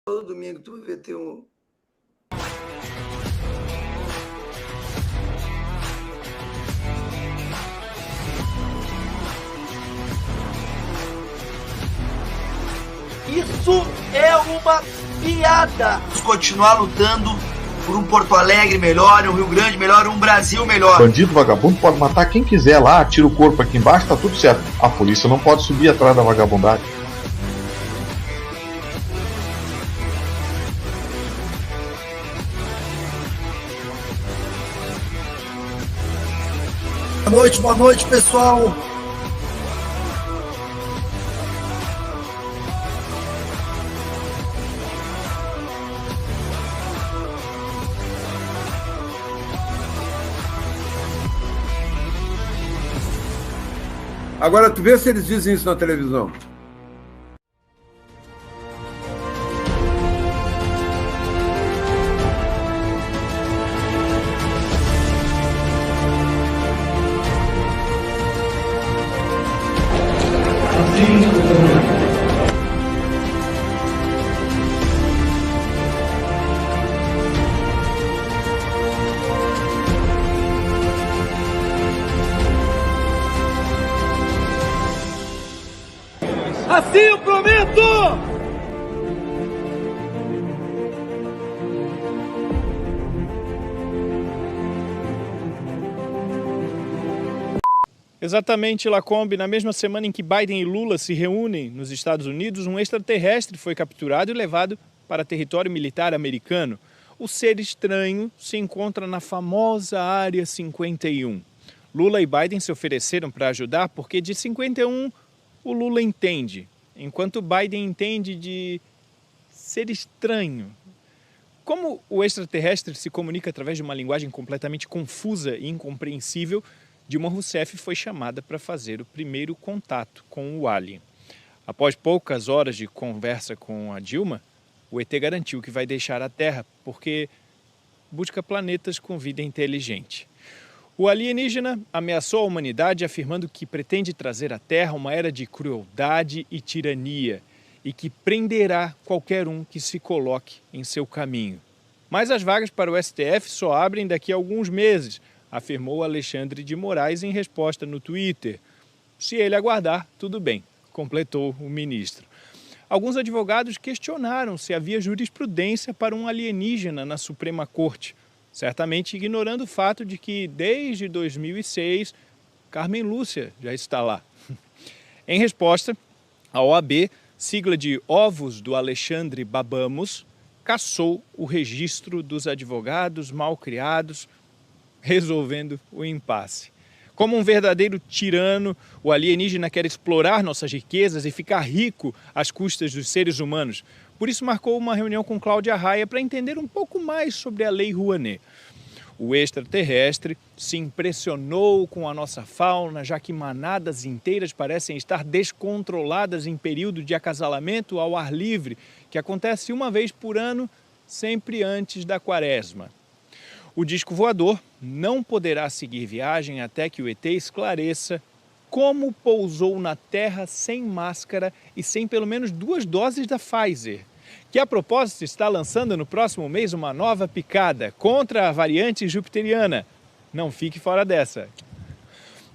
Todo domingo tu vai ver ter um. Isso é uma piada! Vamos continuar lutando por um Porto Alegre melhor, um Rio Grande melhor, um Brasil melhor. Bandido, vagabundo pode matar quem quiser lá, tira o corpo aqui embaixo, tá tudo certo. A polícia não pode subir atrás da vagabundagem. Boa noite, pessoal. Agora, tu vê se eles dizem isso na televisão. Assim eu prometo! Exatamente, Lacombe. Na mesma semana em que Biden e Lula se reúnem nos Estados Unidos, um extraterrestre foi capturado e levado para território militar americano. O ser estranho se encontra na famosa Área 51. Lula e Biden se ofereceram para ajudar porque de 51 o Lula entende, enquanto Biden entende de ser estranho. Como o extraterrestre se comunica através de uma linguagem completamente confusa e incompreensível, Dilma Rousseff foi chamada para fazer o primeiro contato com o alien. Após poucas horas de conversa com a Dilma, o ET garantiu que vai deixar a Terra porque busca planetas com vida inteligente. O alienígena ameaçou a humanidade afirmando que pretende trazer à Terra uma era de crueldade e tirania e que prenderá qualquer um que se coloque em seu caminho. Mas as vagas para o STF só abrem daqui a alguns meses, afirmou Alexandre de Moraes em resposta no Twitter. Se ele aguardar, tudo bem, completou o ministro. Alguns advogados questionaram se havia jurisprudência para um alienígena na Suprema Corte, certamente ignorando o fato de que, desde 2006, Carmen Lúcia já está lá. Em resposta, a OAB, sigla de Ovos do Alexandre Babamos, cassou o registro dos advogados mal criados, resolvendo o impasse. Como um verdadeiro tirano, o alienígena quer explorar nossas riquezas e ficar rico às custas dos seres humanos. Por isso marcou uma reunião com Cláudia Raia para entender um pouco mais sobre a Lei Rouanet. O extraterrestre se impressionou com a nossa fauna, já que manadas inteiras parecem estar descontroladas em período de acasalamento ao ar livre, que acontece uma vez por ano, sempre antes da quaresma. O disco voador não poderá seguir viagem até que o ET esclareça como pousou na Terra sem máscara e sem pelo menos 2 doses da Pfizer, que a propósito está lançando no próximo mês uma nova picada contra a variante jupiteriana. Não fique fora dessa.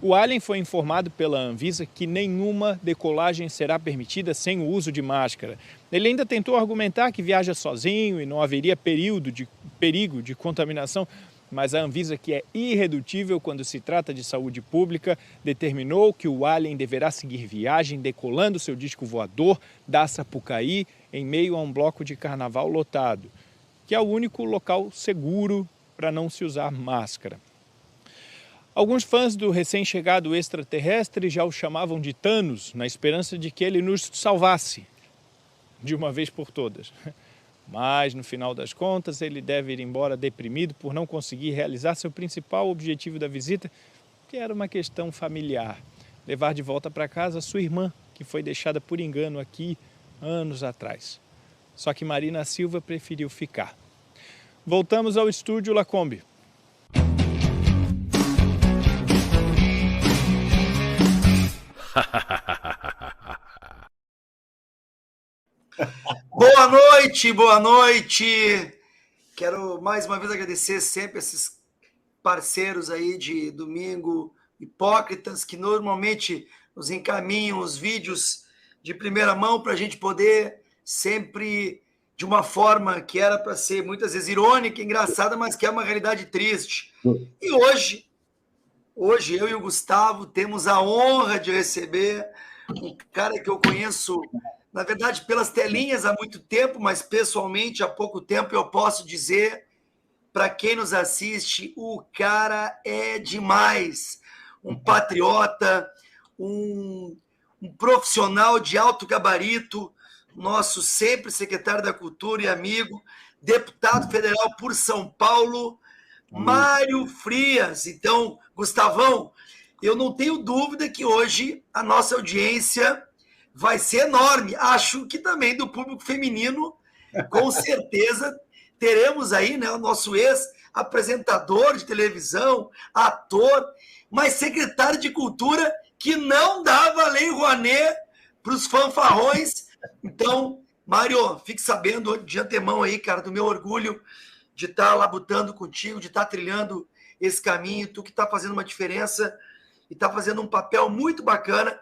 O alien foi informado pela Anvisa que nenhuma decolagem será permitida sem o uso de máscara. Ele ainda tentou argumentar que viaja sozinho e não haveria perigo de contaminação, mas a Anvisa, que é irredutível quando se trata de saúde pública, determinou que o alien deverá seguir viagem decolando seu disco voador da Sapucaí em meio a um bloco de carnaval lotado, que é o único local seguro para não se usar máscara. Alguns fãs do recém-chegado extraterrestre já o chamavam de Thanos, na esperança de que ele nos salvasse de uma vez por todas. Mas, no final das contas, ele deve ir embora deprimido por não conseguir realizar seu principal objetivo da visita, que era uma questão familiar: levar de volta para casa sua irmã, que foi deixada por engano aqui anos atrás. Só que Marina Silva preferiu ficar. Voltamos ao estúdio Lacombe. Boa noite, boa noite. Quero mais uma vez agradecer sempre esses parceiros aí de domingo, hipócritas, que normalmente nos encaminham os vídeos de primeira mão para a gente poder sempre, de uma forma que era para ser muitas vezes irônica, engraçada, mas que é uma realidade triste. E hoje eu e o Gustavo temos a honra de receber um cara que eu conheço, na verdade, pelas telinhas há muito tempo, mas pessoalmente há pouco tempo. Eu posso dizer, para quem nos assiste, o cara é demais. Um patriota, um profissional de alto gabarito, nosso sempre secretário da Cultura e amigo, deputado federal por São Paulo, Mário Frias. Então, Gustavão, eu não tenho dúvida que hoje a nossa audiência vai ser enorme. Acho que também do público feminino, com certeza, teremos aí, né, o nosso ex-apresentador de televisão, ator, mas secretário de Cultura que não dava a Lei Rouanet para os fanfarrões. Então, Mário, fique sabendo de antemão aí, cara, do meu orgulho de estar labutando contigo, de estar trilhando esse caminho, tu que está fazendo uma diferença e está fazendo um papel muito bacana.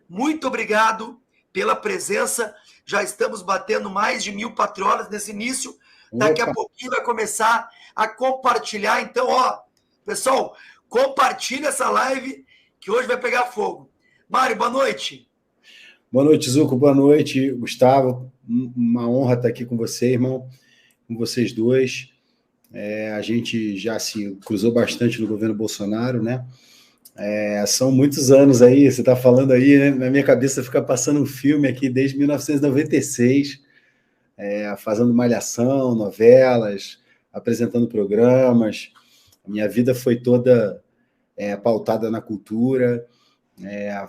Muito obrigado pela presença. Já estamos batendo mais de 1.000 patriotas nesse início. Daqui a pouquinho vai começar a compartilhar. Então, ó, pessoal, compartilha essa live que hoje vai pegar fogo. Mário, boa noite. Boa noite, Zuco. Boa noite, Gustavo. Uma honra estar aqui com você, irmão, com vocês dois. A gente já se cruzou bastante no governo Bolsonaro, né? São muitos anos aí, você está falando aí, né? Na minha cabeça fica passando um filme aqui desde 1996, fazendo malhação, novelas, apresentando programas. A minha vida foi toda pautada na cultura.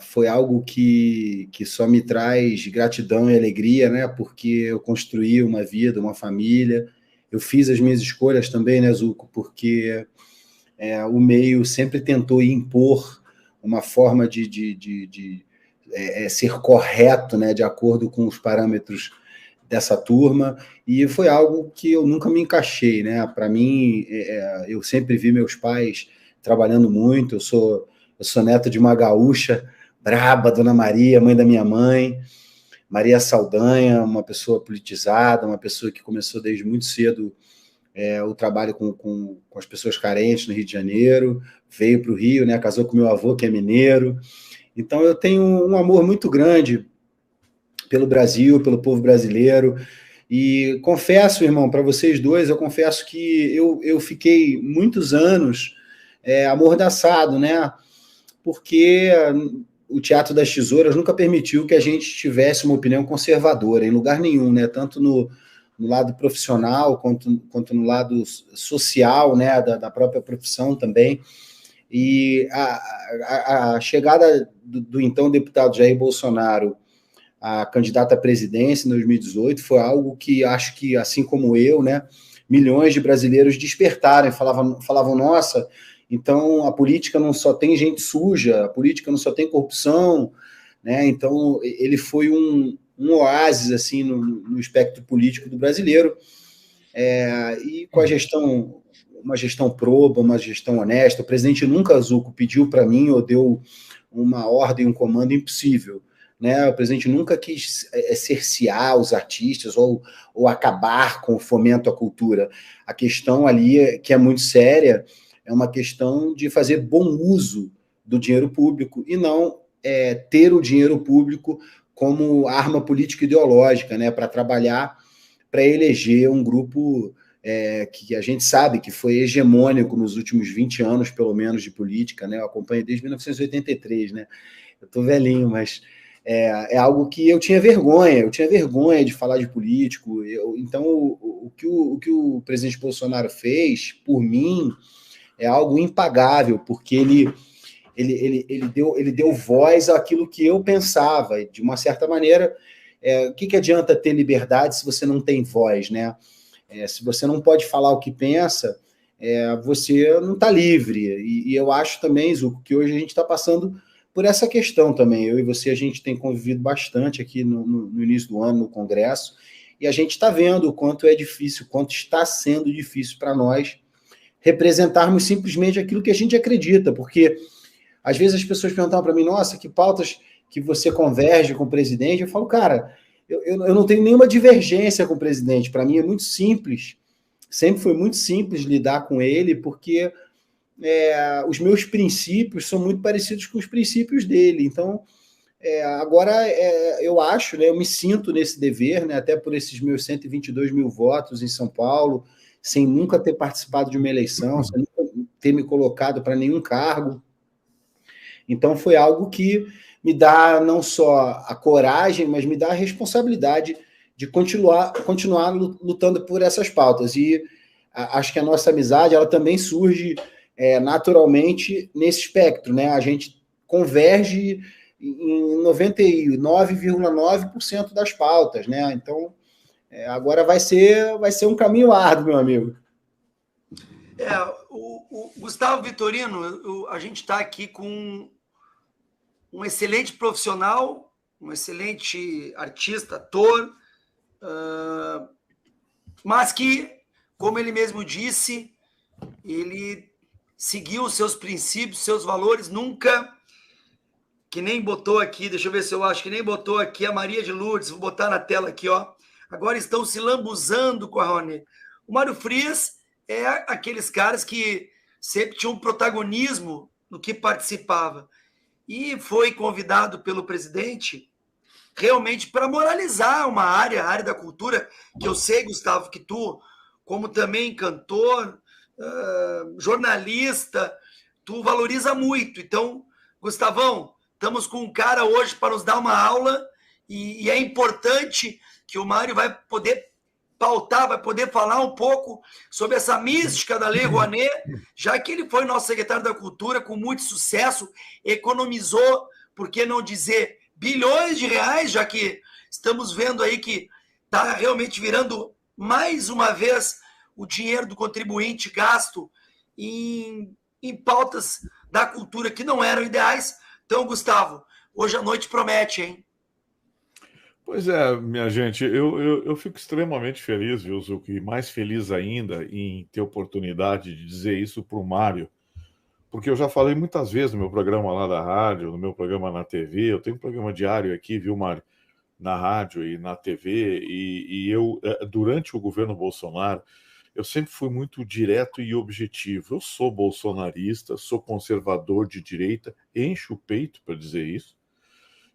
Foi algo que só me traz gratidão e alegria, né? Porque eu construí uma vida, uma família. Eu fiz as minhas escolhas também, né, Zuco? Porque o meio sempre tentou impor uma forma de ser correto, né, de acordo com os parâmetros dessa turma, e foi algo que eu nunca me encaixei, né? Para mim, eu sempre vi meus pais trabalhando muito. Eu sou neto de uma gaúcha braba, Dona Maria, mãe da minha mãe, Maria Saldanha, uma pessoa politizada, uma pessoa que começou desde muito cedo o trabalho com as pessoas carentes no Rio de Janeiro, veio para o Rio, né, casou com meu avô, que é mineiro. Então eu tenho um amor muito grande pelo Brasil, pelo povo brasileiro, e confesso, irmão, para vocês dois, eu confesso que eu fiquei muitos anos amordaçado, né, porque o Teatro das Tesouras nunca permitiu que a gente tivesse uma opinião conservadora, em lugar nenhum, né, tanto no lado profissional, quanto no lado social, né, da própria profissão também. E a chegada do então deputado Jair Bolsonaro a candidato à presidência em 2018 foi algo que acho que, assim como eu, né, milhões de brasileiros despertaram e falavam, nossa, então a política não só tem gente suja, a política não só tem corrupção, né? Então ele foi um oásis assim no espectro político do brasileiro, e com uma gestão proba, uma gestão honesta. O presidente nunca, Zuco, pediu para mim ou deu uma ordem, um comando impossível, né? O presidente nunca quis cercear os artistas ou acabar com o fomento à cultura. A questão ali, que é muito séria, é uma questão de fazer bom uso do dinheiro público e não ter o dinheiro público como arma política ideológica, né, para trabalhar, para eleger um grupo que a gente sabe que foi hegemônico nos últimos 20 anos, pelo menos, de política, né? Eu acompanho desde 1983, né? Eu estou velhinho, mas é algo que eu tinha vergonha de falar de político. Então, o que o presidente Bolsonaro fez, por mim, é algo impagável, porque ele deu voz àquilo que eu pensava. De uma certa maneira, o que adianta ter liberdade se você não tem voz, né? Se você não pode falar o que pensa, você não está livre. E eu acho também, Zuco, que hoje a gente está passando por essa questão também. Eu e você, a gente tem convivido bastante aqui no início do ano, no Congresso, E a gente está vendo o quanto é difícil, o quanto está sendo difícil para nós representarmos simplesmente aquilo que a gente acredita, porque às vezes as pessoas perguntam para mim, nossa, que pautas que você converge com o presidente? Eu falo, cara, eu não tenho nenhuma divergência com o presidente, para mim é muito simples, sempre foi muito simples lidar com ele, porque os meus princípios são muito parecidos com os princípios dele, então agora eu acho, né, eu me sinto nesse dever, né, até por esses meus 122 mil votos em São Paulo, sem nunca ter participado de uma eleição, sem nunca ter me colocado para nenhum cargo. Então foi algo que me dá não só a coragem, mas me dá a responsabilidade de continuar lutando por essas pautas. E acho que a nossa amizade ela também surge naturalmente nesse espectro, né? A gente converge em 99,9% das pautas, né? Então, agora vai ser um caminho árduo, meu amigo. O Gustavo Vitorino, a gente está aqui com um excelente profissional, um excelente artista, ator, mas que, como ele mesmo disse, ele seguiu os seus princípios, seus valores, nunca, que nem botou aqui, deixa eu ver se eu acho, que nem botou aqui a Maria de Lourdes, vou botar na tela aqui, ó, agora estão se lambuzando com a Rouanet. O Mário Frias é aqueles caras que sempre tinham um protagonismo no que participava. E foi convidado pelo presidente realmente para moralizar uma área, a área da cultura, que eu sei, Gustavo, que tu, como também cantor, jornalista, tu valoriza muito. Então, Gustavão, estamos com um cara hoje para nos dar uma aula e é importante que o Mário vai poder pautar, vai poder falar um pouco sobre essa mística da Lei Rouanet, já que ele foi nosso secretário da Cultura com muito sucesso, economizou, por que não dizer, bilhões de reais, já que estamos vendo aí que está realmente virando mais uma vez o dinheiro do contribuinte gasto em pautas da cultura que não eram ideais. Então, Gustavo, hoje a noite promete, hein? Pois é, minha gente, eu fico extremamente feliz, viu, Zucco, e mais feliz ainda em ter oportunidade de dizer isso para o Mário, porque eu já falei muitas vezes no meu programa lá da rádio, no meu programa na TV, eu tenho um programa diário aqui, viu, Mário, na rádio e na TV, e eu, durante o governo Bolsonaro, eu sempre fui muito direto e objetivo. Eu sou bolsonarista, sou conservador de direita, encho o peito para dizer isso,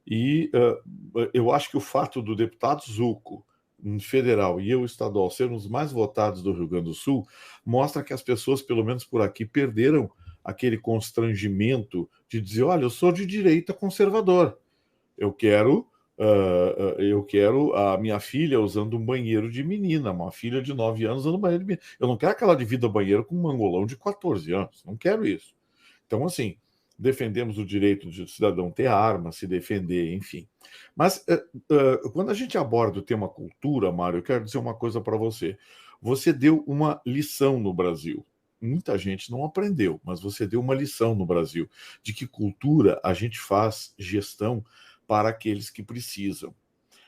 e eu acho que o fato do deputado Zucco, federal, e eu estadual, sermos mais votados do Rio Grande do Sul, mostra que as pessoas, pelo menos por aqui, perderam aquele constrangimento de dizer, olha, eu sou de direita conservador, eu quero a minha filha usando um banheiro de menina, uma filha de 9 anos usando um banheiro de menina. Eu não quero que ela divida banheiro com um mangolão de 14 anos, não quero isso. Então, assim, defendemos o direito do cidadão ter arma, se defender, enfim. Mas quando a gente aborda o tema cultura, Mário, eu quero dizer uma coisa para você. Você deu uma lição no Brasil. Muita gente não aprendeu, mas você deu uma lição no Brasil de que cultura a gente faz gestão para aqueles que precisam.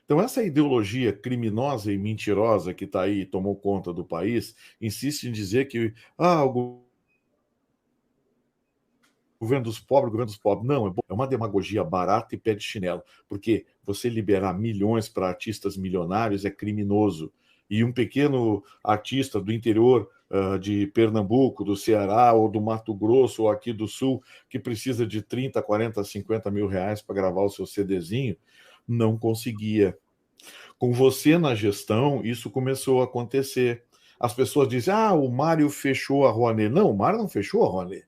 Então, essa ideologia criminosa e mentirosa que está aí e tomou conta do país, insiste em dizer que o governo dos pobres, não, é uma demagogia barata e pé de chinelo, porque você liberar milhões para artistas milionários é criminoso, e um pequeno artista do interior de Pernambuco, do Ceará, ou do Mato Grosso, ou aqui do Sul, que precisa de 30, 40, 50 mil reais para gravar o seu CDzinho, não conseguia. Com você na gestão, isso começou a acontecer. As pessoas dizem, o Mário fechou a Rouanet. Não, o Mário não fechou a Rouanet.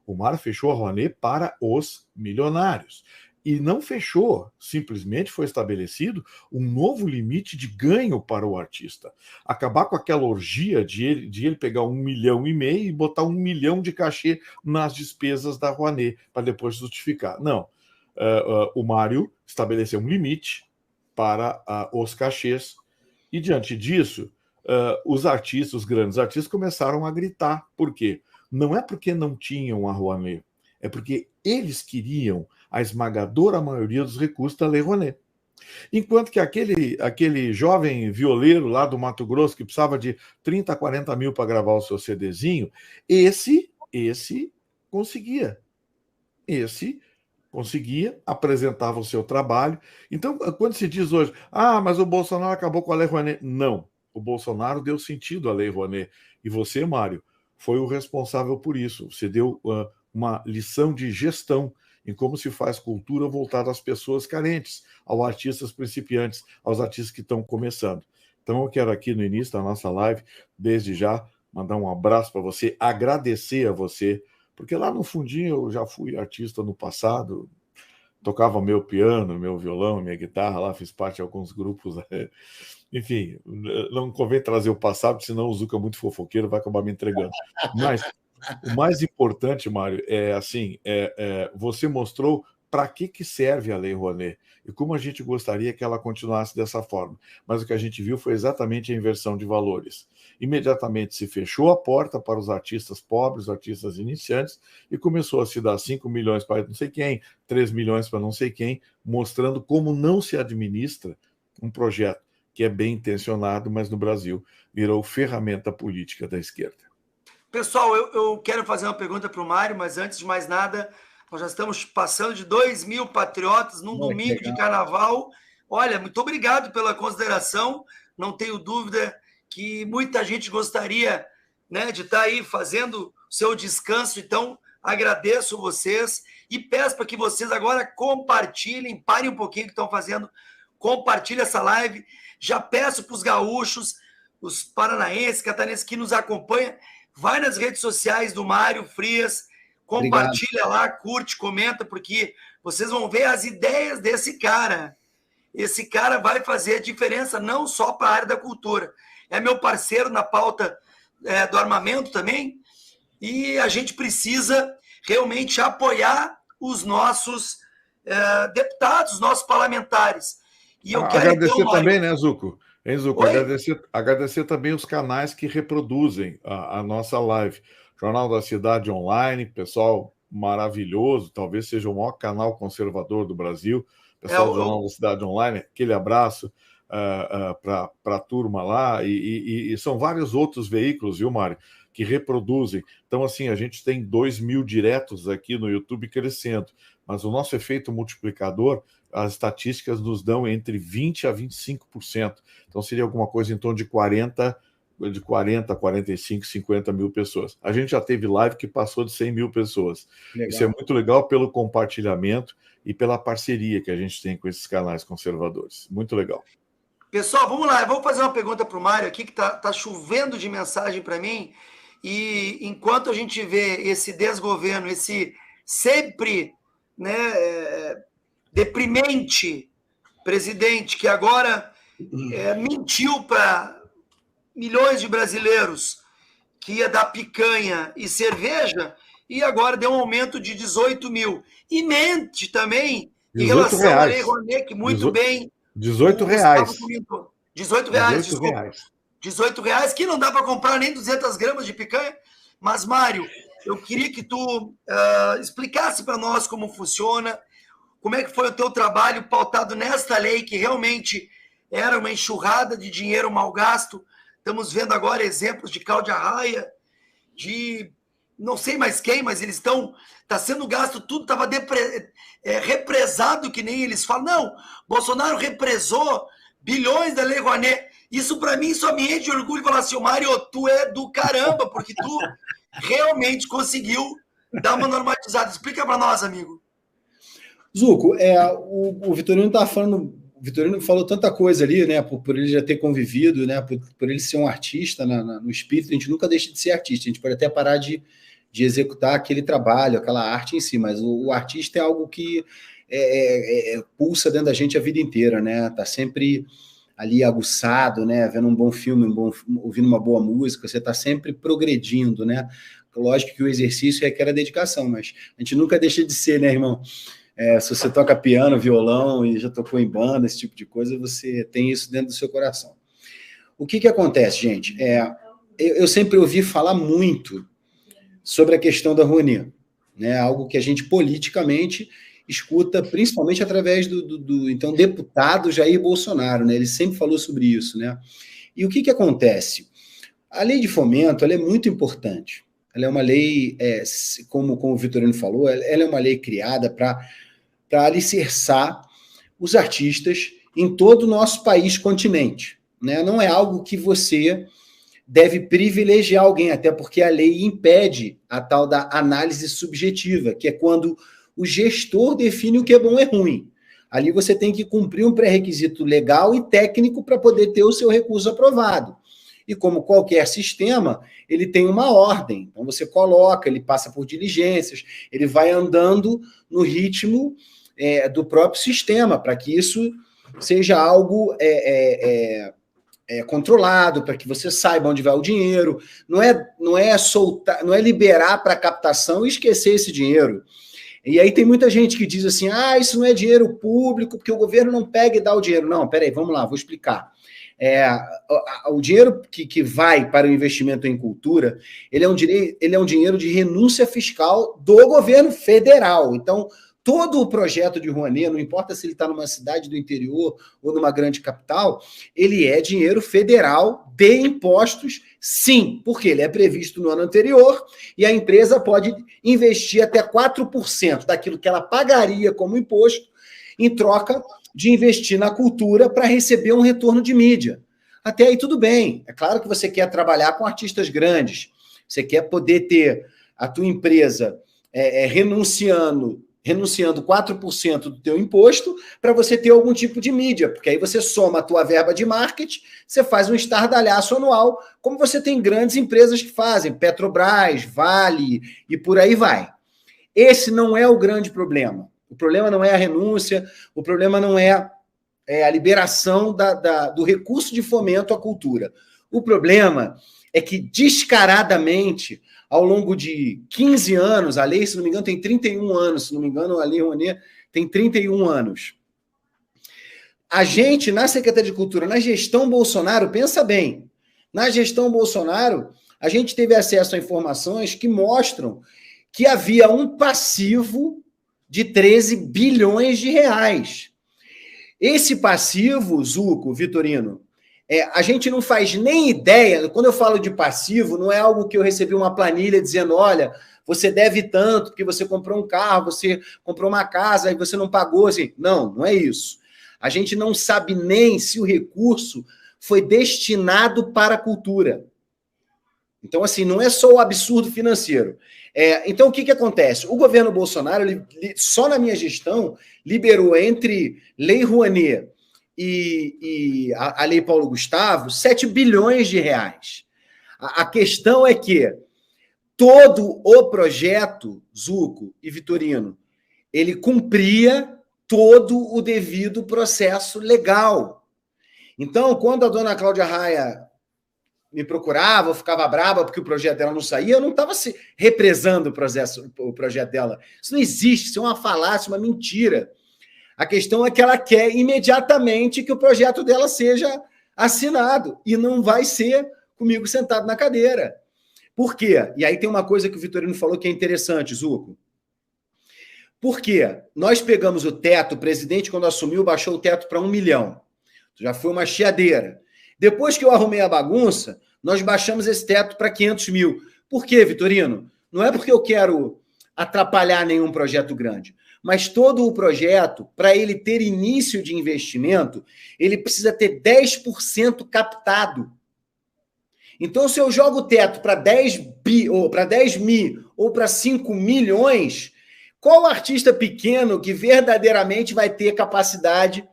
O Mário fechou a Rouanet para os milionários. E não fechou, simplesmente foi estabelecido um novo limite de ganho para o artista. Acabar com aquela orgia de ele pegar 1,5 milhão e botar 1 milhão de cachê nas despesas da Rouanet, para depois justificar. Não. O Mário estabeleceu um limite para os cachês, e diante disso, os grandes artistas começaram a gritar. Por quê? Não é porque não tinham a Rouanet, é porque eles queriam a esmagadora maioria dos recursos da Lei Rouanet. Enquanto que aquele jovem violeiro lá do Mato Grosso, que precisava de 30, 40 mil para gravar o seu CDzinho, esse conseguia. Esse conseguia, apresentava o seu trabalho. Então, quando se diz hoje, mas o Bolsonaro acabou com a Lei Rouanet. Não, o Bolsonaro deu sentido à Lei Rouanet. E você, Mário, foi o responsável por isso. Você deu uma lição de gestão em como se faz cultura voltada às pessoas carentes, aos artistas principiantes, aos artistas que estão começando. Então, eu quero aqui no início da nossa live, desde já, mandar um abraço para você, agradecer a você, porque lá no fundinho eu já fui artista no passado, tocava meu piano, meu violão, minha guitarra, lá fiz parte de alguns grupos. Enfim, não convém trazer o passado, senão o Zuca é muito fofoqueiro, vai acabar me entregando. Mas o mais importante, Mário, você mostrou para que serve a Lei Rouanet e como a gente gostaria que ela continuasse dessa forma. Mas o que a gente viu foi exatamente a inversão de valores. Imediatamente se fechou a porta para os artistas pobres, artistas iniciantes, e começou a se dar 5 milhões para não sei quem, 3 milhões para não sei quem, mostrando como não se administra um projeto que é bem intencionado, mas no Brasil virou ferramenta política da esquerda. Pessoal, eu quero fazer uma pergunta para o Mário, mas antes de mais nada, nós já estamos passando de 2.000 patriotas num domingo de carnaval. Olha, muito obrigado pela consideração. Não tenho dúvida que muita gente gostaria, né, de estar aí fazendo o seu descanso. Então, agradeço vocês e peço para que vocês agora compartilhem, parem um pouquinho o que estão fazendo, compartilhem essa live. Já peço para os gaúchos, os paranaenses, catarinenses que nos acompanham, vai nas redes sociais do Mário Frias, compartilha lá, curte, comenta, porque vocês vão ver as ideias desse cara. Esse cara vai fazer a diferença não só para a área da cultura. É meu parceiro na pauta do armamento também, e a gente precisa realmente apoiar os nossos deputados, os nossos parlamentares. E eu quero agradecer então, também, né, Zuco? Zuco, agradecer também os canais que reproduzem a nossa live. Jornal da Cidade Online, pessoal maravilhoso, talvez seja o maior canal conservador do Brasil. Pessoal do Jornal da Cidade Online, aquele abraço para a turma lá. E são vários outros veículos, viu, Mário, que reproduzem. Então, assim, a gente tem 2.000 diretos aqui no YouTube crescendo, mas o nosso efeito multiplicador, as estatísticas nos dão entre 20% a 25%. Então, seria alguma coisa em torno de 40, 45, 50 mil pessoas. A gente já teve live que passou de 100 mil pessoas. Legal. Isso é muito legal pelo compartilhamento e pela parceria que a gente tem com esses canais conservadores. Muito legal. Pessoal, vamos lá. Eu vou fazer uma pergunta para o Mário aqui, que tá chovendo de mensagem para mim. E enquanto a gente vê esse desgoverno, esse sempre, né, deprimente presidente que agora mentiu para milhões de brasileiros que ia dar picanha e cerveja, e agora deu um aumento de 18 mil. E mente também em relação à Lei Rouanet, que muito bem... 18 reais. 18 reais, desculpa. 18 reais, que não dá para comprar nem 200 gramas de picanha. Mas, Mário, eu queria que tu explicasse para nós como funciona, como é que foi o teu trabalho pautado nesta lei, que realmente era uma enxurrada de dinheiro mal gasto. Estamos vendo agora exemplos de Cláudia Raia, de não sei mais quem, mas eles estão... Está sendo gasto tudo, estava represado, que nem eles falam. Não, Bolsonaro represou bilhões da Lei Rouanet. Isso, para mim, só me enche de orgulho falar assim, Mário, tu é do caramba, porque tu realmente conseguiu dar uma normatizada. Explica para nós, amigo. Zuco, o Vitorino está falando... O Vitorino falou tanta coisa ali, né? Por ele já ter convivido, né? Por ele ser um artista no espírito. A gente nunca deixa de ser artista. A gente pode até parar de executar aquele trabalho, aquela arte em si, mas o artista é algo que pulsa dentro da gente a vida inteira, né? Tá sempre ali aguçado, né? Vendo um bom filme, ouvindo uma boa música, você tá sempre progredindo, né? Lógico que o exercício requer a dedicação, mas a gente nunca deixa de ser, né, irmão? Se você toca piano, violão e já tocou em banda, esse tipo de coisa, você tem isso dentro do seu coração. O que acontece, gente? Eu sempre ouvi falar muito sobre a questão da Rouanet, né? Algo que a gente politicamente escuta principalmente através do então deputado Jair Bolsonaro, né? Ele sempre falou sobre isso, né? E o que acontece? A lei de fomento, ela é muito importante. Ela é uma lei, como o Vitorino falou, ela é uma lei criada para alicerçar os artistas em todo o nosso país, continente, né? Não é algo que você deve privilegiar alguém, até porque a lei impede a tal da análise subjetiva, que é quando o gestor define o que é bom e ruim. Ali você tem que cumprir um pré-requisito legal e técnico para poder ter o seu recurso aprovado. E como qualquer sistema, ele tem uma ordem. Então você coloca, ele passa por diligências, ele vai andando no ritmo do próprio sistema, para que isso seja algo controlado, para que você saiba onde vai o dinheiro. Não é soltar, não é liberar para captação e esquecer esse dinheiro. E aí tem muita gente que diz assim, isso não é dinheiro público, porque o governo não pega e dá o dinheiro. Não, peraí, vamos lá, vou explicar. O dinheiro que vai para o investimento em cultura, ele é um dinheiro de renúncia fiscal do governo federal. Então, todo o projeto de Rouanet, não importa se ele está numa cidade do interior ou numa grande capital, ele é dinheiro federal de impostos, sim, porque ele é previsto no ano anterior e a empresa pode investir até 4% daquilo que ela pagaria como imposto em troca de investir na cultura para receber um retorno de mídia. Até aí tudo bem. É claro que você quer trabalhar com artistas grandes, você quer poder ter a tua empresa renunciando 4% do teu imposto para você ter algum tipo de mídia, porque aí você soma a tua verba de marketing, você faz um estardalhaço anual, como você tem grandes empresas que fazem, Petrobras, Vale e por aí vai. Esse não é o grande problema. O problema não é a renúncia, o problema não é a liberação do recurso de fomento à cultura. O problema é que, descaradamente, ao longo de 15 anos, a lei, se não me engano, tem 31 anos, se não me engano, a Lei Rouanet tem 31 anos. A gente, na Secretaria de Cultura, na gestão Bolsonaro, pensa bem, na gestão Bolsonaro, a gente teve acesso a informações que mostram que havia um passivo de 13 bilhões de reais. Esse passivo, Zuco, Vitorino, a gente não faz nem ideia. Quando eu falo de passivo, não é algo que eu recebi uma planilha dizendo, olha, você deve tanto porque você comprou um carro, você comprou uma casa e você não pagou. Assim. Não é isso. A gente não sabe nem se o recurso foi destinado para a cultura. Então, assim, não é só o absurdo financeiro. Então, o que acontece? O governo Bolsonaro, só na minha gestão, liberou entre Lei Rouanet e a Lei Paulo Gustavo 7 bilhões de reais. A questão é que todo o projeto, Zuco e Vitorino, ele cumpria todo o devido processo legal. Então, quando a dona Cláudia Raia me procurava, eu ficava brava porque o projeto dela não saía, eu não estava represando o projeto dela. Isso não existe, isso é uma falácia, uma mentira. A questão é que ela quer imediatamente que o projeto dela seja assinado, e não vai ser comigo sentado na cadeira. Por quê? E aí tem uma coisa que o Vitorino falou que é interessante, Zuco. Por quê? Nós pegamos o teto, o presidente, quando assumiu, baixou o teto para 1 milhão. Já foi uma chiadeira. Depois que eu arrumei a bagunça, nós baixamos esse teto para 500 mil. Por quê, Vitorino? Não é porque eu quero atrapalhar nenhum projeto grande, mas todo o projeto, para ele ter início de investimento, ele precisa ter 10% captado. Então, se eu jogo o teto para 10 mil ou para 5 milhões, qual artista pequeno que verdadeiramente vai ter capacidade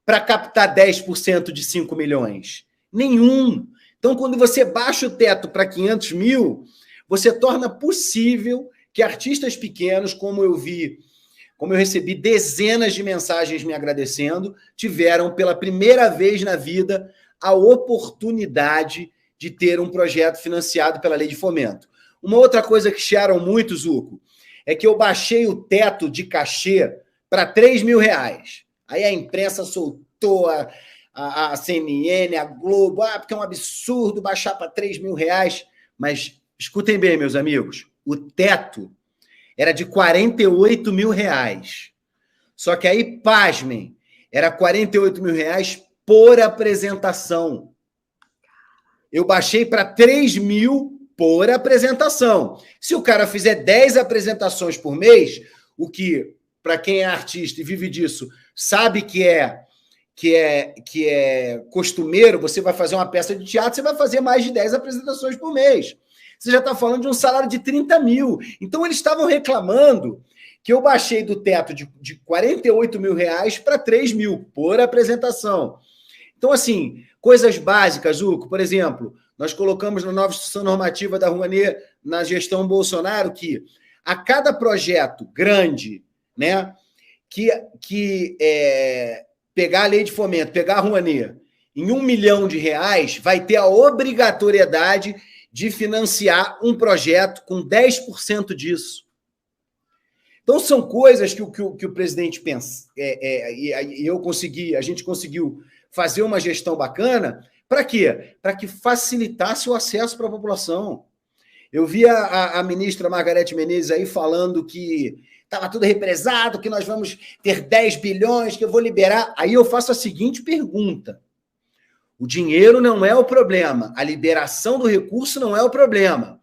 para captar 10% de 5 milhões? Nenhum. Então, quando você baixa o teto para 500 mil, você torna possível que artistas pequenos, como eu recebi dezenas de mensagens me agradecendo, tiveram pela primeira vez na vida a oportunidade de ter um projeto financiado pela Lei de Fomento. Uma outra coisa que chiaram muito, Zuco, é que eu baixei o teto de cachê para 3 mil reais. Aí a imprensa soltou a CNN, a Globo, porque é um absurdo baixar para 3 mil reais. Mas escutem bem, meus amigos, o teto era de 48 mil reais. Só que aí, pasmem, era 48 mil reais por apresentação. Eu baixei para 3 mil por apresentação. Se o cara fizer 10 apresentações por mês, o que, para quem é artista e vive disso, sabe que é costumeiro, você vai fazer uma peça de teatro, você vai fazer mais de 10 apresentações por mês. Você já está falando de um salário de 30 mil. Então, eles estavam reclamando que eu baixei do teto de 48 mil reais para 3 mil por apresentação. Então, assim, coisas básicas, Zuco, por exemplo, nós colocamos na nova instrução normativa da Rouanet, na gestão Bolsonaro, que a cada projeto grande, né, que pegar a lei de fomento, pegar a Rouanet, em R$1 milhão, vai ter a obrigatoriedade de financiar um projeto com 10% disso. Então, são coisas que o presidente pensa, e a gente conseguiu fazer uma gestão bacana. Para quê? Para que facilitasse o acesso para a população. Eu vi a ministra Margarete Menezes aí falando que estava tudo represado, que nós vamos ter 10 bilhões, que eu vou liberar. Aí eu faço a seguinte pergunta. O dinheiro não é o problema, a liberação do recurso não é o problema.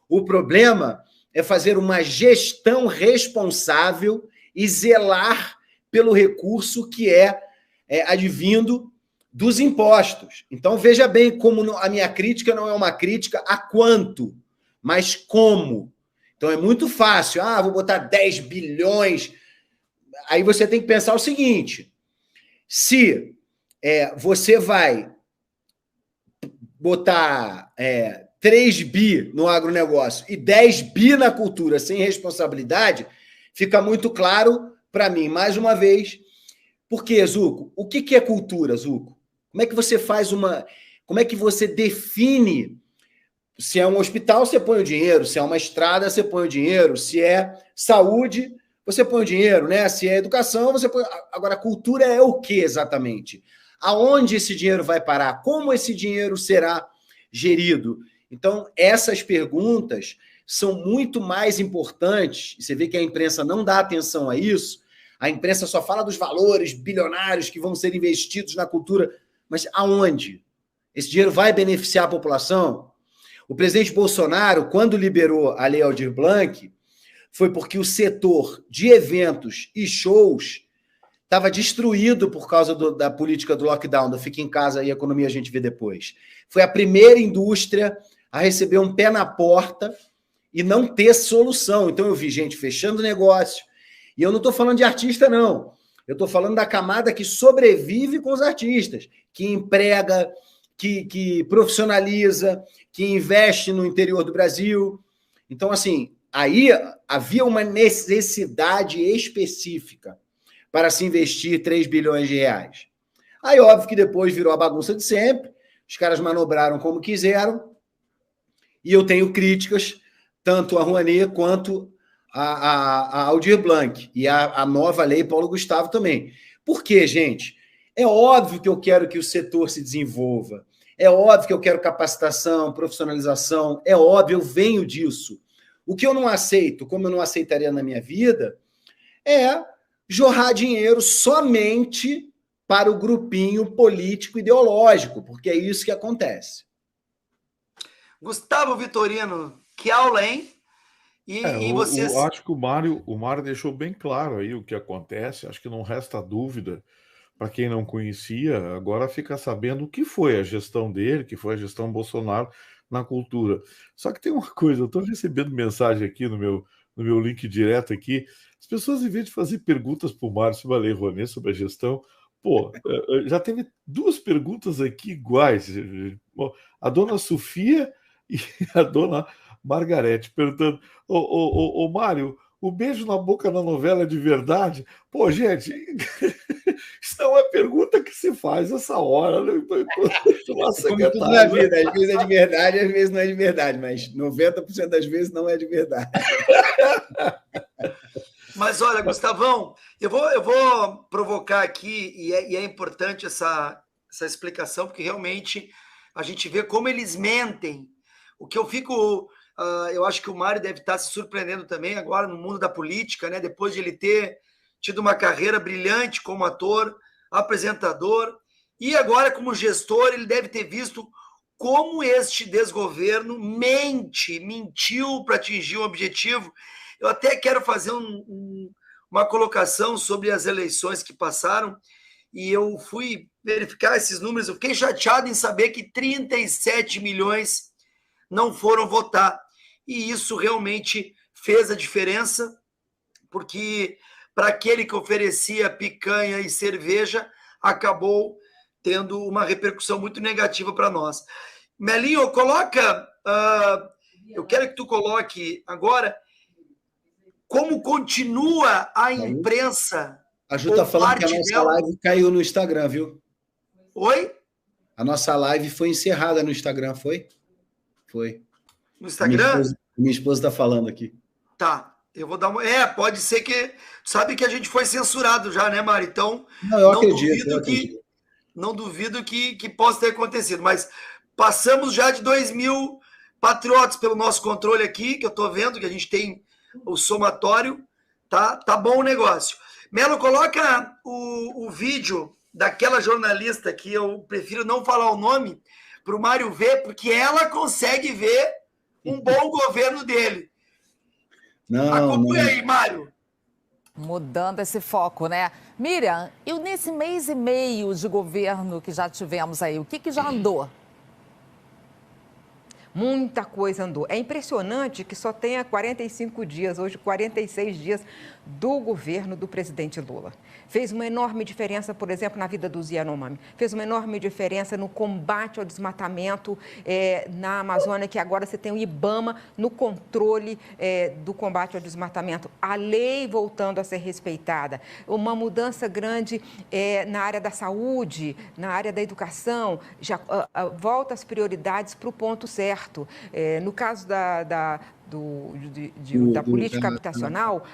O problema é fazer uma gestão responsável e zelar pelo recurso que é advindo dos impostos. Então, veja bem como a minha crítica não é uma crítica a quanto, mas como. Então, é muito fácil. Vou botar 10 bilhões. Aí você tem que pensar o seguinte, se você vai botar 3 bi no agronegócio e 10 bi na cultura sem responsabilidade, fica muito claro para mim, mais uma vez. Por quê, Zuco? O que é cultura, Zuco? Como é que você como é que você define? Se é um hospital, você põe o dinheiro. Se é uma estrada, você põe o dinheiro. Se é saúde, você põe o dinheiro, né? Se é educação, você põe... Agora, cultura é o que exatamente? Aonde esse dinheiro vai parar? Como esse dinheiro será gerido? Então, essas perguntas são muito mais importantes. Você vê que a imprensa não dá atenção a isso. A imprensa só fala dos valores bilionários que vão ser investidos na cultura. Mas aonde? Esse dinheiro vai beneficiar a população? O presidente Bolsonaro, quando liberou a Lei Aldir Blanc, foi porque o setor de eventos e shows estava destruído por causa da política do lockdown, do fica em casa e a economia a gente vê depois. Foi a primeira indústria a receber um pé na porta e não ter solução. Então eu vi gente fechando negócio. E eu não estou falando de artista, não. Eu estou falando da camada que sobrevive com os artistas, que emprega, que profissionaliza, que investe no interior do Brasil. Então, assim, aí havia uma necessidade específica para se investir 3 bilhões de reais. Aí, óbvio que depois virou a bagunça de sempre, os caras manobraram como quiseram, e eu tenho críticas, tanto a Rouanet quanto a Aldir Blanc, e a nova lei Paulo Gustavo também. Por quê, gente? É óbvio que eu quero que o setor se desenvolva, é óbvio que eu quero capacitação, profissionalização, é óbvio, eu venho disso. O que eu não aceito, como eu não aceitaria na minha vida, é jorrar dinheiro somente para o grupinho político ideológico, porque é isso que acontece. Gustavo Vitorino, que aula, hein? E vocês... Eu acho que o Mário deixou bem claro aí o que acontece, acho que não resta dúvida para quem não conhecia, agora fica sabendo o que foi a gestão dele, que foi a gestão Bolsonaro na cultura. Só que tem uma coisa, eu estou recebendo mensagem aqui no meu link direto aqui, as pessoas, em vez de fazer perguntas para o Mário sobre a Lei Rouanet, sobre a gestão, já teve 2 perguntas aqui iguais. A dona Sofia e a dona Margarete perguntando: ô Mário, o beijo na boca na novela é de verdade? Pô, gente, isso não é pergunta que se faz essa hora, né? Como tudo na vida, às vezes é de verdade, às vezes não é de verdade, mas 90% das vezes não é de verdade. Mas olha, Gustavão, eu vou provocar aqui, e é importante essa explicação, porque realmente a gente vê como eles mentem. O que eu fico... eu acho que o Mário deve estar se surpreendendo também agora no mundo da política, né? Depois de ele ter tido uma carreira brilhante como ator, apresentador, e agora como gestor, ele deve ter visto como este desgoverno mentiu para atingir um objetivo. Eu até quero fazer uma colocação sobre as eleições que passaram, e eu fui verificar esses números, eu fiquei chateado em saber que 37 milhões não foram votar, e isso realmente fez a diferença, porque para aquele que oferecia picanha e cerveja, acabou tendo uma repercussão muito negativa para nós. Melinho, coloca, eu quero que tu coloque agora como continua a imprensa. A Ju está falando que a nossa live caiu no Instagram, viu? Oi? A nossa live foi encerrada no Instagram, foi? Foi. No Instagram? Minha esposa está falando aqui. Tá, eu vou dar uma... pode ser que... Sabe que a gente foi censurado já, né, Mari? Então, não duvido que possa ter acontecido, mas passamos já de 2.000 patriotas pelo nosso controle aqui, que eu estou vendo que a gente tem o somatório, tá bom o negócio. Melo, coloca o vídeo daquela jornalista que eu prefiro não falar o nome, para o Mário ver, porque ela consegue ver um bom governo dele. Acompanha aí, Mário. Mudando esse foco, né? Miriam, e nesse mês e meio de governo que já tivemos aí, o que já andou? Muita coisa andou. É impressionante que só tenha 45 dias, hoje 46 dias, do governo do presidente Lula. Fez uma enorme diferença, por exemplo, na vida dos Yanomami. Fez uma enorme diferença no combate ao desmatamento na Amazônia, que agora você tem o IBAMA no controle do combate ao desmatamento. A lei voltando a ser respeitada. Uma mudança grande na área da saúde, na área da educação. Já volta as prioridades para o ponto certo. No caso da política habitacional,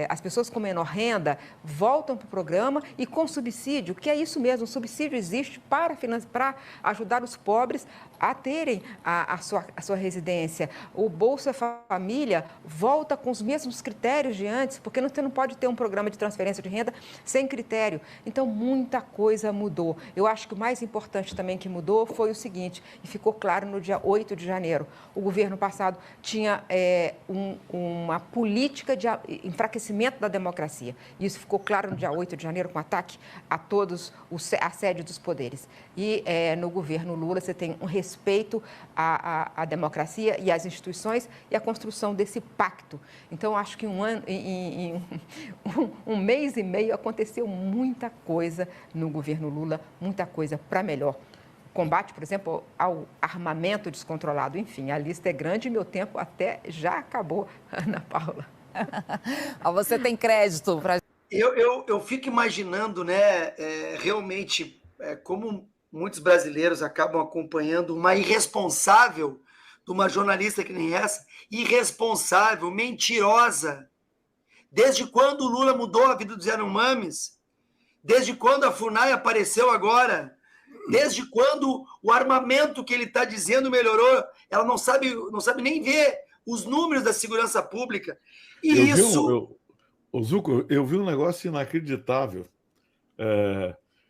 as pessoas com menor renda voltam para o programa e com subsídio, que é isso mesmo, o subsídio existe para ajudar os pobres a terem a sua residência. O Bolsa Família volta com os mesmos critérios de antes, porque você não pode ter um programa de transferência de renda sem critério. Então, muita coisa mudou. Eu acho que o mais importante também que mudou foi o seguinte, e ficou claro no dia 8 de janeiro. O governo passado tinha uma política de enfraquecimento da democracia. Isso ficou claro no dia 8 de janeiro, com ataque a todos a sede dos poderes. E no governo Lula você tem um respeito à democracia e às instituições e a construção desse pacto. Então, acho que em um mês e meio aconteceu muita coisa no governo Lula, muita coisa para melhor. Combate, por exemplo, ao armamento descontrolado. Enfim, a lista é grande e meu tempo até já acabou, Ana Paula. Você tem crédito para... Eu fico imaginando, né, realmente, como muitos brasileiros acabam acompanhando uma irresponsável de uma jornalista que nem essa, irresponsável, mentirosa. Desde quando o Lula mudou a vida dos Yanomamis? Desde quando a FUNAI apareceu agora? Desde quando o armamento que ele está dizendo melhorou? Ela não sabe nem ver os números da segurança pública. E Zuco, eu vi um negócio inacreditável,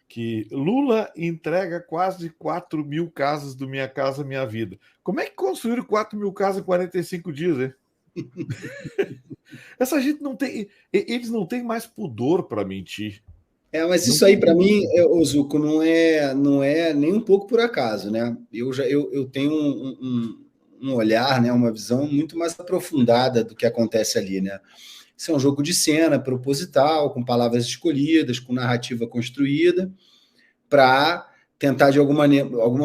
que Lula entrega quase 4.000 casas do Minha Casa Minha Vida. Como é que construíram 4.000 casas em 45 dias, hein? Essa gente não tem... Eles não têm mais pudor para mentir. Mas isso aí, para mim, Zuco, não é nem um pouco por acaso, né? Eu tenho um olhar, né, uma visão muito mais aprofundada do que acontece ali, né? Isso é um jogo de cena proposital, com palavras escolhidas, com narrativa construída, para tentar, de alguma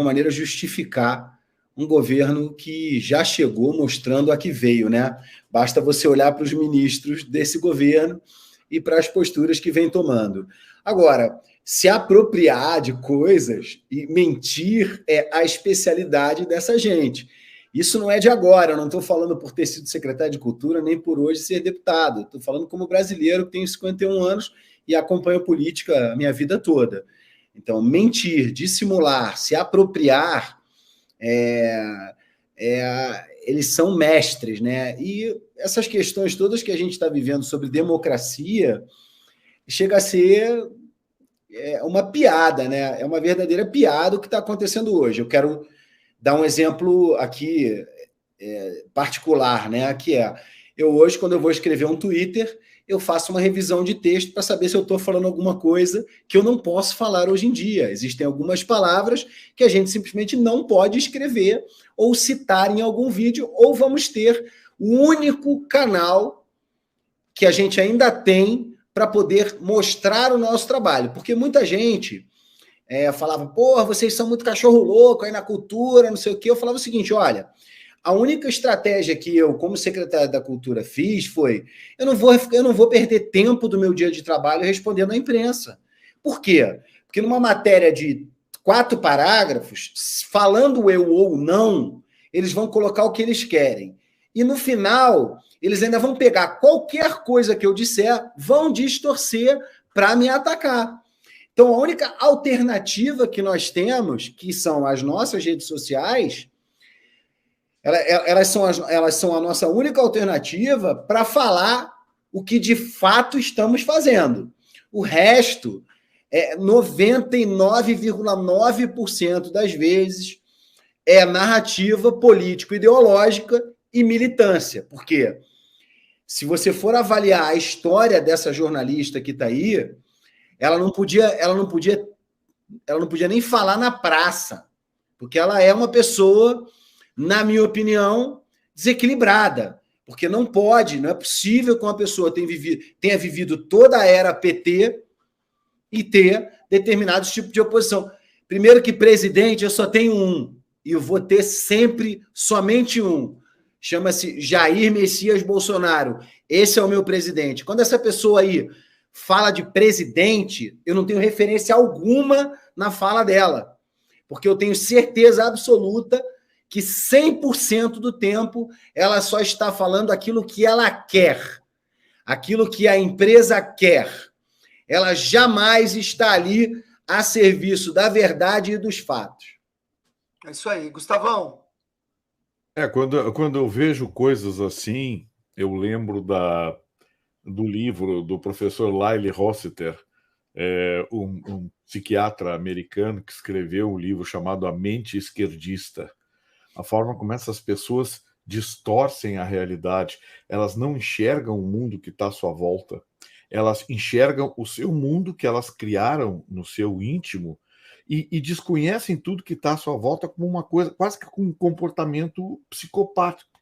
maneira, justificar um governo que já chegou mostrando a que veio, né? Basta você olhar para os ministros desse governo e para as posturas que vem tomando. Agora, se apropriar de coisas e mentir é a especialidade dessa gente. Isso não é de agora, eu não estou falando por ter sido secretário de Cultura, nem por hoje ser deputado. Estou falando como brasileiro que tenho 51 anos e acompanho política a minha vida toda. Então, mentir, dissimular, se apropriar é eles são mestres, né? E essas questões todas que a gente está vivendo sobre democracia chega a ser uma piada, né? É uma verdadeira piada o que está acontecendo hoje. Eu quero dar um exemplo aqui particular, né? Que eu hoje, quando eu vou escrever um Twitter, eu faço uma revisão de texto para saber se eu estou falando alguma coisa que eu não posso falar hoje em dia. Existem algumas palavras que a gente simplesmente não pode escrever ou citar em algum vídeo, ou vamos ter o único canal que a gente ainda tem para poder mostrar o nosso trabalho. Porque muita gente falava, porra, vocês são muito cachorro louco aí na cultura, não sei o quê. Eu falava o seguinte, olha, a única estratégia que eu, como secretário da Cultura, fiz foi, eu não vou perder tempo do meu dia de trabalho respondendo à imprensa. Por quê? Porque numa matéria de 4 parágrafos, falando eu ou não, eles vão colocar o que eles querem. E no final, eles ainda vão pegar qualquer coisa que eu disser, vão distorcer para me atacar. Então, a única alternativa que nós temos, que são as nossas redes sociais, elas são a nossa única alternativa para falar o que de fato estamos fazendo. O resto, 99,9% das vezes, é narrativa político-ideológica e militância. Porque se você for avaliar a história dessa jornalista que está aí, ela não podia nem falar na praça, porque ela é uma pessoa, na minha opinião, desequilibrada. Porque não é possível que uma pessoa tenha vivido toda a era PT e ter determinados tipos de oposição. Primeiro que presidente, eu só tenho um, e eu vou ter sempre somente um. Chama-se Jair Messias Bolsonaro. Esse é o meu presidente. Quando essa pessoa aí fala de presidente, eu não tenho referência alguma na fala dela, porque eu tenho certeza absoluta que 100% do tempo ela só está falando aquilo que ela quer, aquilo que a empresa quer. Ela jamais está ali a serviço da verdade e dos fatos. É isso aí. Gustavão? Quando eu vejo coisas assim, eu lembro do livro do professor Lyle Rossiter, um psiquiatra americano que escreveu um livro chamado A Mente Esquerdista. A forma como essas pessoas distorcem a realidade. Elas não enxergam o mundo que está à sua volta. Elas enxergam o seu mundo que elas criaram no seu íntimo e desconhecem tudo que está à sua volta como uma coisa, quase que com um comportamento psicopático.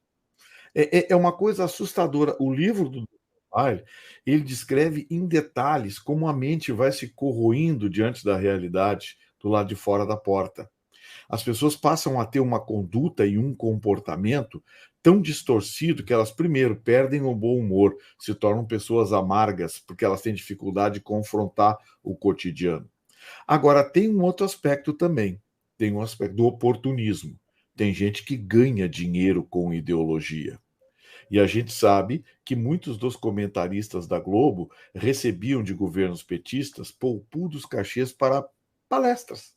É uma coisa assustadora. O livro do Lyle, ele descreve em detalhes como a mente vai se corroindo diante da realidade do lado de fora da porta. As pessoas passam a ter uma conduta e um comportamento tão distorcido que elas, primeiro, perdem o bom humor, se tornam pessoas amargas, porque elas têm dificuldade de confrontar o cotidiano. Agora, tem um outro aspecto também, tem um aspecto do oportunismo. Tem gente que ganha dinheiro com ideologia. E a gente sabe que muitos dos comentaristas da Globo recebiam de governos petistas poupudos cachês para palestras.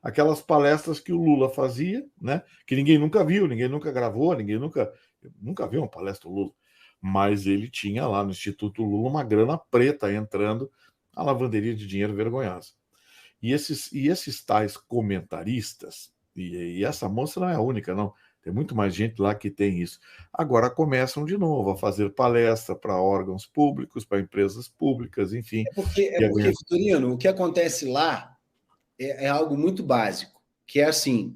Aquelas palestras que o Lula fazia, né? Que ninguém nunca viu, ninguém nunca gravou, ninguém nunca viu uma palestra do Lula. Mas ele tinha lá no Instituto Lula uma grana preta entrando, a lavanderia de dinheiro vergonhosa. E esses tais comentaristas, e essa moça não é a única, não. Tem muito mais gente lá que tem isso. Agora começam de novo a fazer palestra para órgãos públicos, para empresas públicas, enfim. Porque, Vitorino, o que acontece lá é algo muito básico, que é assim,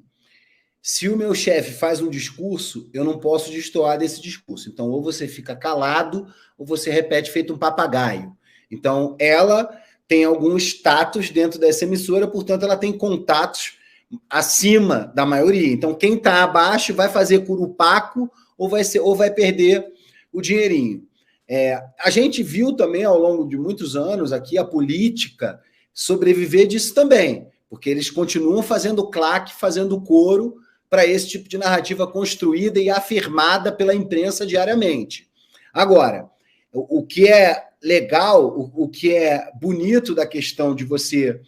se o meu chefe faz um discurso, eu não posso destoar desse discurso. Então, ou você fica calado, ou você repete feito um papagaio. Então, ela tem algum status dentro dessa emissora, portanto, ela tem contatos acima da maioria. Então, quem está abaixo vai fazer curupaco ou vai perder o dinheirinho. A gente viu também, ao longo de muitos anos, aqui a política sobreviver disso também, porque eles continuam fazendo claque, fazendo coro para esse tipo de narrativa construída e afirmada pela imprensa diariamente. Agora, o que é legal, o que é bonito da questão de você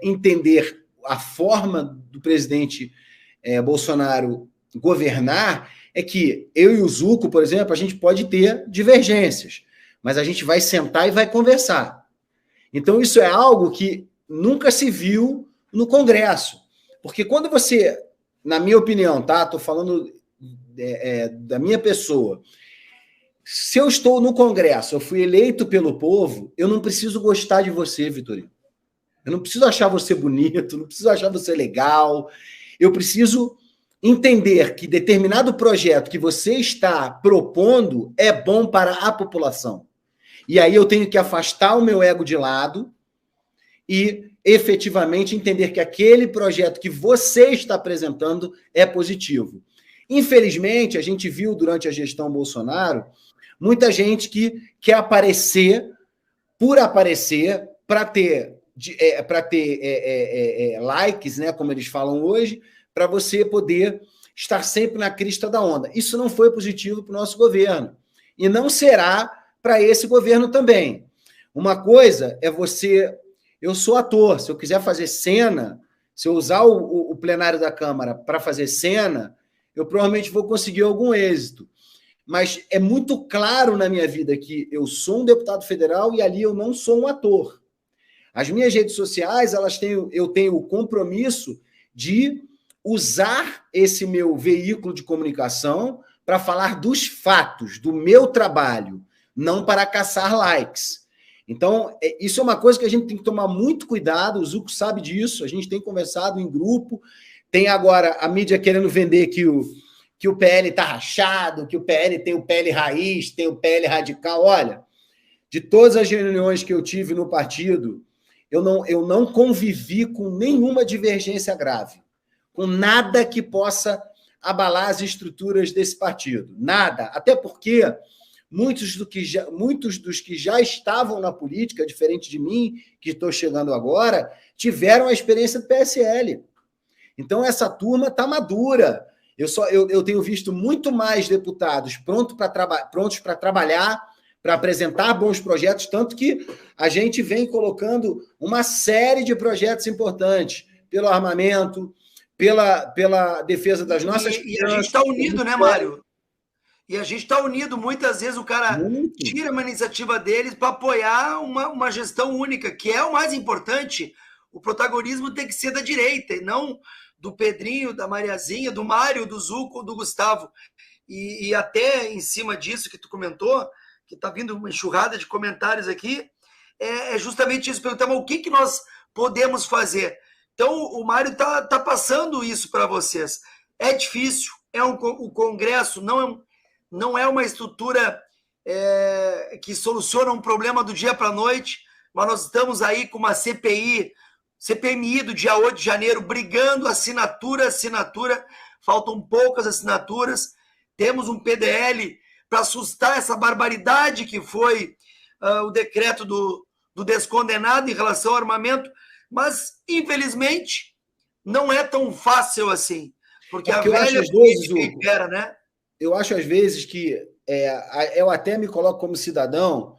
entender a forma do presidente Bolsonaro governar é que eu e o Zucco, por exemplo, a gente pode ter divergências, mas a gente vai sentar e vai conversar. Então, isso é algo que nunca se viu no Congresso. Porque quando você, na minha opinião, tá? Estou falando da minha pessoa. Se eu estou no Congresso, eu fui eleito pelo povo, eu não preciso gostar de você, Vitorino. Eu não preciso achar você bonito, não preciso achar você legal. Eu preciso entender que determinado projeto que você está propondo é bom para a população. E aí eu tenho que afastar o meu ego de lado e efetivamente entender que aquele projeto que você está apresentando é positivo. Infelizmente, a gente viu durante a gestão Bolsonaro muita gente que quer aparecer por aparecer para ter likes, né, como eles falam hoje, para você poder estar sempre na crista da onda. Isso não foi positivo para o nosso governo. E não será para esse governo também. Uma coisa é você... Eu sou ator, se eu quiser fazer cena, se eu usar o plenário da Câmara para fazer cena, eu provavelmente vou conseguir algum êxito. Mas é muito claro na minha vida que eu sou um deputado federal e ali eu não sou um ator. As minhas redes sociais, eu tenho o compromisso de usar esse meu veículo de comunicação para falar dos fatos, do meu trabalho, não para caçar likes. Então, isso é uma coisa que a gente tem que tomar muito cuidado, o Zucco sabe disso, a gente tem conversado em grupo, tem agora a mídia querendo vender que o PL está rachado, que o PL tem o PL raiz, tem o PL radical. Olha, de todas as reuniões que eu tive no partido, eu não convivi com nenhuma divergência grave, com nada que possa abalar as estruturas desse partido. Nada. Até porque muitos dos que já estavam na política, diferente de mim, que estou chegando agora, tiveram a experiência do PSL. Então, essa turma está madura. Eu tenho visto muito mais deputados prontos para trabalhar, para apresentar bons projetos, tanto que a gente vem colocando uma série de projetos importantes, pelo armamento, pela defesa das nossas crianças. E a gente está unido, né, Mário? E a gente está unido. Muitas vezes o cara tira uma iniciativa deles para apoiar uma gestão única, que é o mais importante. O protagonismo tem que ser da direita, e não do Pedrinho, da Mariazinha, do Mário, do Zucco, do Gustavo. E até em cima disso que tu comentou, que está vindo uma enxurrada de comentários aqui, é justamente isso, perguntar, mas o que nós podemos fazer? Então, o Mário está passando isso para vocês. É difícil, o Congresso não é uma estrutura que soluciona um problema do dia para a noite, mas nós estamos aí com uma CPMI do dia 8 de janeiro, brigando assinatura, faltam poucas assinaturas, temos um PDL para assustar essa barbaridade que foi o decreto do descondenado em relação ao armamento, mas, infelizmente, não é tão fácil assim, porque a velha política impera, né? Eu acho, às vezes, que eu até me coloco como cidadão,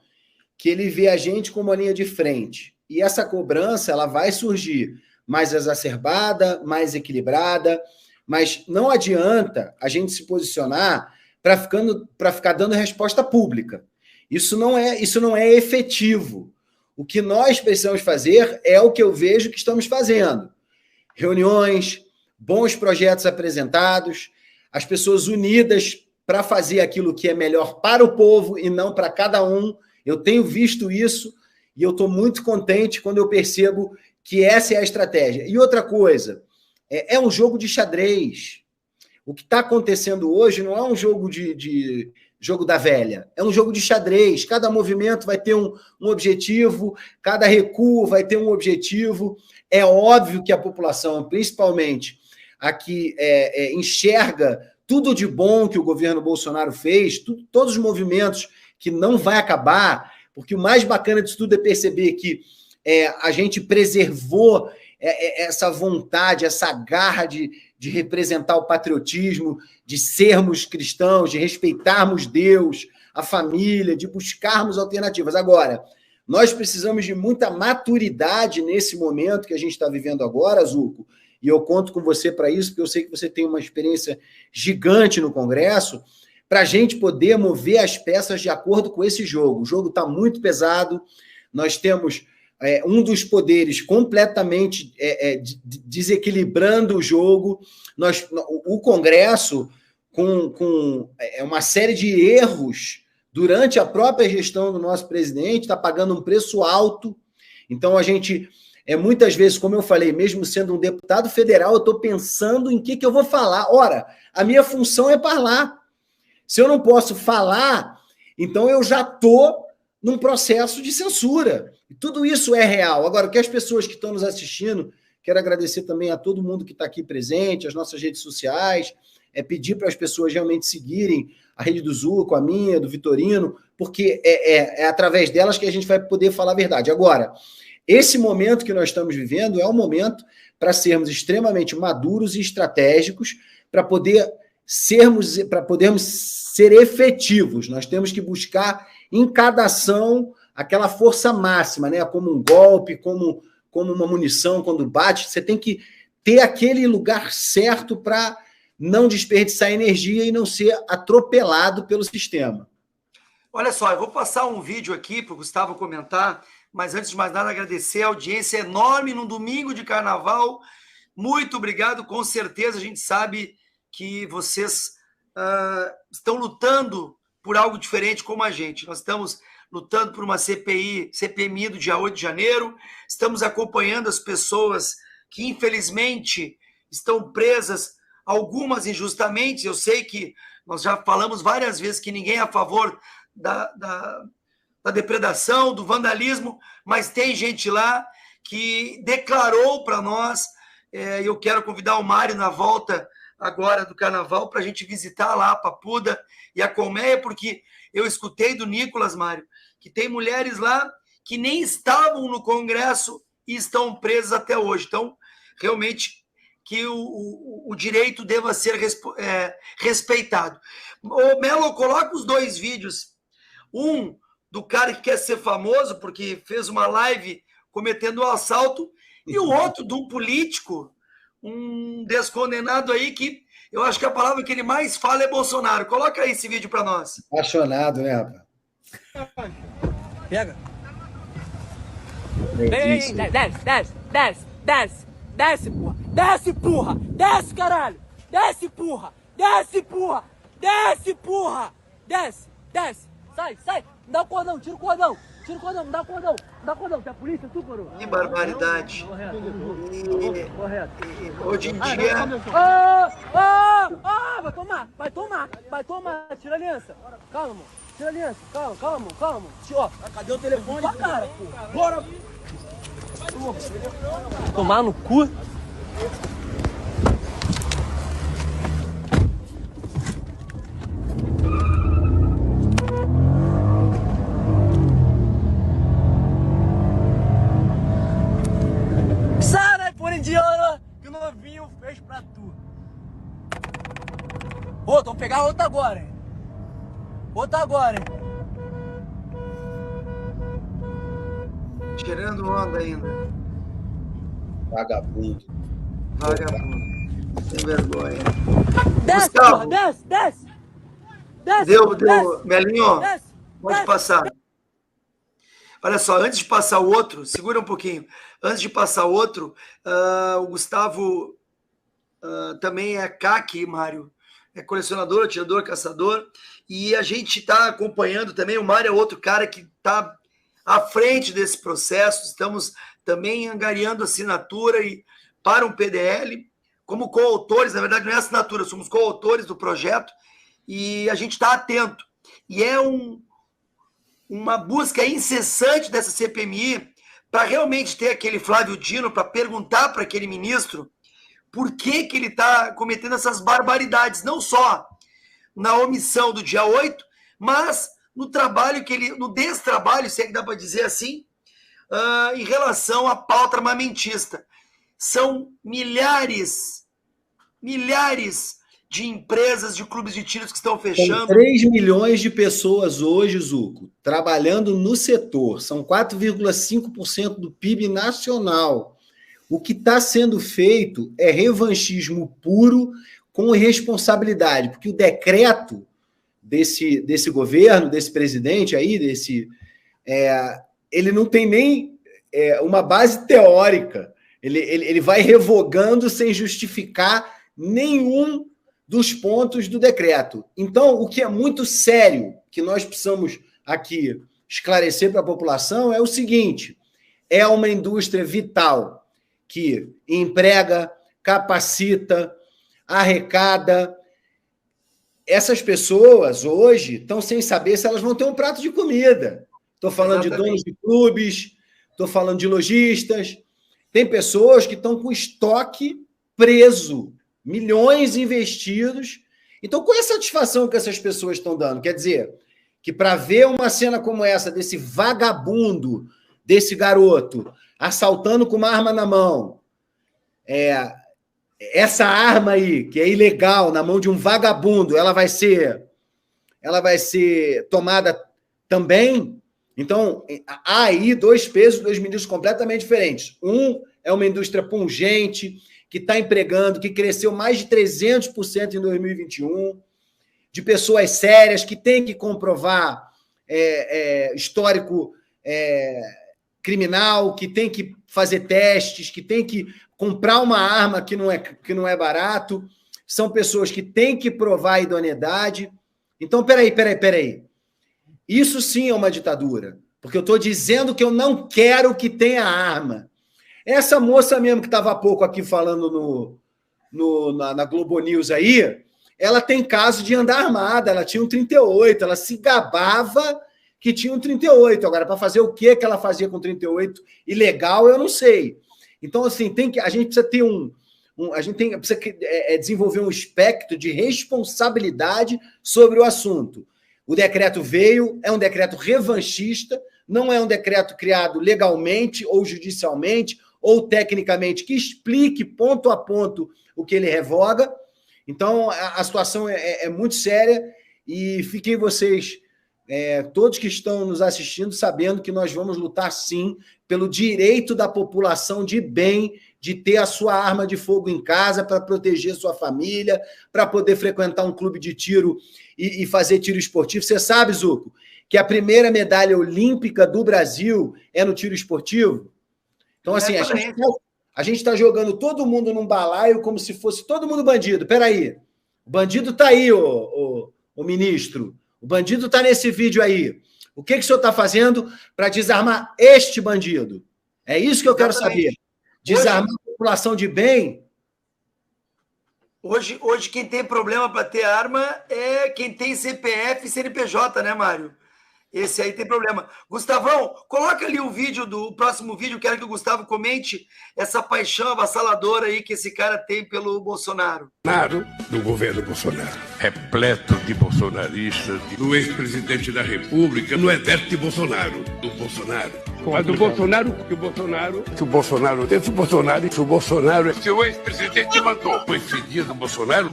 que ele vê a gente como uma linha de frente. E essa cobrança ela vai surgir mais exacerbada, mais equilibrada, mas não adianta a gente se posicionar para ficar dando resposta pública. Isso não é efetivo. O que nós precisamos fazer é o que eu vejo que estamos fazendo. Reuniões, bons projetos apresentados, as pessoas unidas para fazer aquilo que é melhor para o povo e não para cada um. Eu tenho visto isso e eu estou muito contente quando eu percebo que essa é a estratégia. E outra coisa, é um jogo de xadrez. O que está acontecendo hoje não é um jogo de jogo da velha, é um jogo de xadrez. Cada movimento vai ter um objetivo, cada recuo vai ter um objetivo. É óbvio que a população, principalmente a que enxerga tudo de bom que o governo Bolsonaro fez, todos os movimentos que não vai acabar, porque o mais bacana disso tudo é perceber que a gente preservou essa vontade, essa garra de representar o patriotismo, de sermos cristãos, de respeitarmos Deus, a família, de buscarmos alternativas. Agora, nós precisamos de muita maturidade nesse momento que a gente está vivendo agora, Zucco, e eu conto com você para isso, porque eu sei que você tem uma experiência gigante no Congresso, para a gente poder mover as peças de acordo com esse jogo. O jogo está muito pesado, nós temos um dos poderes completamente desequilibrando o jogo, o Congresso, com uma série de erros durante a própria gestão do nosso presidente, está pagando um preço alto. Então, a gente, muitas vezes, como eu falei, mesmo sendo um deputado federal, eu estou pensando em que eu vou falar. Ora, a minha função é falar. Se eu não posso falar, então eu já estou num processo de censura. E tudo isso é real. Agora, o que as pessoas que estão nos assistindo, quero agradecer também a todo mundo que está aqui presente, as nossas redes sociais, pedir para as pessoas realmente seguirem a rede do Zuco, a minha, do Vitorino, porque é através delas que a gente vai poder falar a verdade. Agora, esse momento que nós estamos vivendo é um momento para sermos extremamente maduros e estratégicos, para podermos ser efetivos. Nós temos que buscar em cada ação aquela força máxima, né? Como um golpe, como uma munição quando bate. Você tem que ter aquele lugar certo para não desperdiçar energia e não ser atropelado pelo sistema. Olha só, eu vou passar um vídeo aqui para o Gustavo comentar, mas antes de mais nada agradecer a audiência enorme num domingo de carnaval. Muito obrigado, com certeza a gente sabe que vocês estão lutando por algo diferente como a gente. Nós estamos lutando por uma CPMI do dia 8 de janeiro, estamos acompanhando as pessoas que infelizmente estão presas, algumas injustamente. Eu sei que nós já falamos várias vezes que ninguém é a favor da depredação, do vandalismo, mas tem gente lá que declarou para nós, eu quero convidar o Mário na volta agora do Carnaval para a gente visitar lá a Papuda e a Colmeia, porque eu escutei do Nicolas, Mário, que tem mulheres lá que nem estavam no Congresso e estão presas até hoje. Então, realmente, que o direito deva ser respeitado. Ô, Melo, coloca os dois vídeos. Um do cara que quer ser famoso porque fez uma live cometendo um assalto, e o outro de um político, um descondenado aí, que eu acho que a palavra que ele mais fala é Bolsonaro. Coloca aí esse vídeo para nós. Apaixonado, né, rapaz? Pega. Vem, desce, porra. Desce, porra. Desce, caralho. Desce, porra. Desce, porra. Desce, porra. Desce. Sai. Me dá o cordão, tira o cordão. Tira o cordão, me dá o cordão. Me dá o cordão, tu é polícia, tu, coroa? Que barbaridade. Correto. Hoje em dia... Vai tomar. Tira a aliança. Calma, mano. Tira a aliança. Calma. Ó, cadê o telefone? Cara, pô. Bora. Tomar no cu. Sai, por indiana, que o novinho fez pra tu. Ô, vamos pegar outra agora, hein? Tirando onda ainda. Vagabundo. Sem vergonha. Desce, Gustavo. porra, desce. Deu. Desce. Melinho, pode Desce. passar. Olha só, antes de passar o outro, segura um pouquinho. Antes de passar o outro, o Gustavo também é CAC, Mário. É colecionador, atirador, caçador. E a gente está acompanhando também. O Mário é outro cara que está à frente desse processo. Estamos também angariando assinatura para um PDL, como coautores. Na verdade, não é assinatura, somos coautores do projeto. E a gente está atento. E é uma busca incessante dessa CPMI para realmente ter aquele Flávio Dino para perguntar para aquele ministro por que ele está cometendo essas barbaridades, não só na omissão do dia 8, mas no trabalho no destrabalho, se é que dá para dizer assim, em relação à pauta armamentista. São milhares de empresas, de clubes de tiros que estão fechando. São 3 milhões de pessoas hoje, Zuco, trabalhando no setor. São 4,5% do PIB nacional. O que está sendo feito é revanchismo puro com irresponsabilidade, porque o decreto desse governo, desse presidente aí, ele não tem nem uma base teórica. Ele vai revogando sem justificar nenhum dos pontos do decreto. Então, o que é muito sério, que nós precisamos aqui esclarecer para a população, é o seguinte: é uma indústria vital que emprega, capacita, arrecada. Essas pessoas hoje estão sem saber se elas vão ter um prato de comida. Estou falando de donos de clubes, estou falando de lojistas. Tem pessoas que estão com estoque preso, milhões investidos. Então, qual é a satisfação que essas pessoas estão dando? Quer dizer, que para ver uma cena como essa, desse vagabundo, desse garoto, assaltando com uma arma na mão, essa arma aí, que é ilegal, na mão de um vagabundo, ela vai ser tomada também. Então, há aí dois pesos, duas medidas completamente diferentes. Um é uma indústria pungente, que está empregando, que cresceu mais de 300% em 2021, de pessoas sérias, que têm que comprovar histórico criminal, que tem que fazer testes, que tem que comprar uma arma que não é barato. São pessoas que têm que provar a idoneidade. Então, peraí. Isso sim é uma ditadura, porque eu estou dizendo que eu não quero que tenha arma. Essa moça mesmo que estava há pouco aqui falando na Globo News aí, ela tem caso de andar armada, ela tinha um 38, ela se gabava que tinha um 38. Agora, para fazer o que ela fazia com 38 ilegal, eu não sei. Então, assim, a gente precisa ter precisa desenvolver um espectro de responsabilidade sobre o assunto. O decreto veio, é um decreto revanchista, não é um decreto criado legalmente ou judicialmente ou tecnicamente que explique ponto a ponto o que ele revoga. Então, a situação é muito séria e fiquem vocês, todos que estão nos assistindo, sabendo que nós vamos lutar, sim, pelo direito da população de bem de ter a sua arma de fogo em casa para proteger sua família, para poder frequentar um clube de tiro e fazer tiro esportivo. Você sabe, Zuco, que a primeira medalha olímpica do Brasil é no tiro esportivo? Então, assim, a gente está jogando todo mundo num balaio como se fosse todo mundo bandido. Peraí, o bandido está aí, o ministro. O bandido está nesse vídeo aí. O que o senhor está fazendo para desarmar este bandido? É isso que eu quero saber. Desarmar a população de bem. Hoje quem tem problema para ter arma é quem tem CPF e CNPJ, né, Mário? Esse aí tem problema. Gustavão, coloca ali o próximo vídeo, quero que o Gustavo comente essa paixão avassaladora aí que esse cara tem pelo Bolsonaro. Do governo Bolsonaro. Repleto de bolsonaristas, do ex-presidente da República, no exército de Bolsonaro, do Bolsonaro. Mas do Bolsonaro, se o ex-presidente mandou coincidir do Bolsonaro,